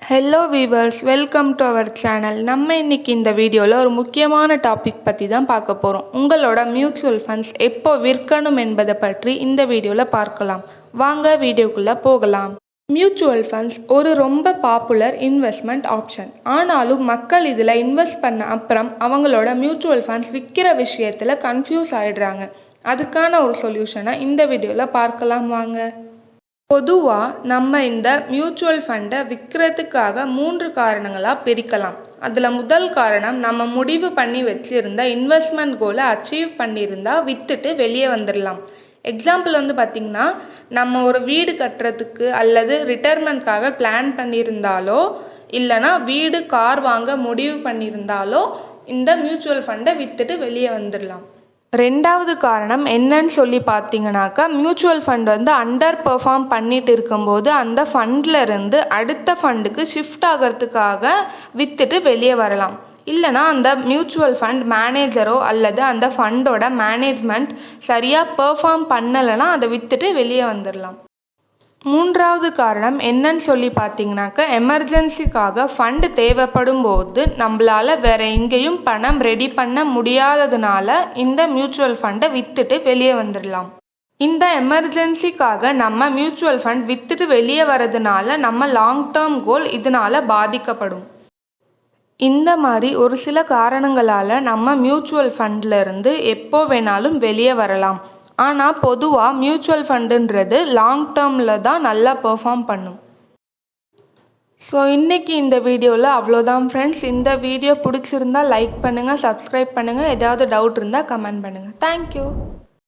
Hello viewers, welcome to our channel. நம்ம இன்றைக்கி இந்த வீடியோவில் ஒரு முக்கியமான டாபிக் பற்றி தான் பார்க்க போகிறோம். உங்களோட மியூச்சுவல் ஃபண்ட்ஸ் எப்போ விற்கணும் என்பதை பற்றி இந்த வீடியோவில் பார்க்கலாம். வாங்க வீடியோக்குள்ளே போகலாம். மியூச்சுவல் ஃபண்ட்ஸ் ஒரு ரொம்ப பாப்புலர் இன்வெஸ்ட்மெண்ட் ஆப்ஷன். ஆனாலும் மக்கள் இதில் இன்வெஸ்ட் பண்ண அப்புறம் அவங்களோட மியூச்சுவல் ஃபண்ட்ஸ் விற்கிற விஷயத்தில் கன்ஃபியூஸ் ஆகிடுறாங்க. அதுக்கான ஒரு சொல்யூஷனை இந்த வீடியோவில் பார்க்கலாம் வாங்க. பொதுவாக நம்ம இந்த மியூச்சுவல் ஃபண்டை விற்கிறதுக்காக 3 காரணங்களாக பிரிக்கலாம். அதில் முதல் காரணம், நம்ம முடிவு பண்ணி வச்சுருந்த இன்வெஸ்ட்மெண்ட் கோலை அச்சீவ் பண்ணியிருந்தால் விற்றுட்டு வெளியே வந்துடலாம். எக்ஸாம்பிள் பார்த்திங்கன்னா, நம்ம ஒரு வீடு கட்டுறதுக்கு அல்லது ரிட்டையர்மெண்ட்காக பிளான் பண்ணியிருந்தாலோ இல்லைனா வீடு கார் வாங்க முடிவு பண்ணியிருந்தாலோ இந்த மியூச்சுவல் ஃபண்டை விற்றுட்டு வெளியே வந்துடலாம். ரெண்டாவது காரணம் என்னன்னு சொல்லி பார்த்தீங்கன்னாக்கா, மியூச்சுவல் ஃபண்ட் அண்டர் பெர்ஃபார்ம் பண்ணிட்டு இருக்கும்போது அந்த ஃபண்டில் இருந்து அடுத்த ஃபண்டுக்கு ஷிஃப்ட் ஆகிறதுக்காக விற்றுட்டு வெளியே வரலாம். இல்லைனா அந்த மியூச்சுவல் ஃபண்ட் மேனேஜரோ அல்லது அந்த ஃபண்டோட மேனேஜ்மெண்ட் சரியாக பெர்ஃபார்ம் பண்ணலைன்னா அதை விற்றுட்டு வெளியே வந்துடலாம். மூன்றாவது காரணம் என்னன்னு சொல்லி பார்த்தீங்கன்னாக்கா, எமர்ஜென்சிக்காக ஃபண்டு தேவைப்படும் போது நம்மளால் வேறு எங்கேயும் பணம் ரெடி பண்ண முடியாததுனால இந்த மியூச்சுவல் ஃபண்டை விற்றுட்டு வெளியே வந்துடலாம். இந்த எமர்ஜென்சிக்காக நம்ம மியூச்சுவல் ஃபண்ட் விற்றுட்டு வெளியே வரதுனால நம்ம லாங் டேர்ம் கோல் இதனால் பாதிக்கப்படும். இந்த மாதிரி ஒரு சில காரணங்களால் நம்ம மியூச்சுவல் ஃபண்டில் இருந்து எப்போ வேணாலும் வெளியே வரலாம். ஆனால் பொதுவாக மியூச்சுவல் ஃபண்டுன்றது லாங் டேர்மில் தான் நல்லா பெர்ஃபார்ம் பண்ணும். ஸோ இன்றைக்கி இந்த வீடியோவில் அவ்வளோதான் ஃப்ரெண்ட்ஸ். இந்த வீடியோ பிடிச்சிருந்தால் லைக் பண்ணுங்கள், சப்ஸ்கிரைப் பண்ணுங்கள். ஏதாவது டவுட் இருந்தால் கமெண்ட் பண்ணுங்கள். தேங்க்யூ.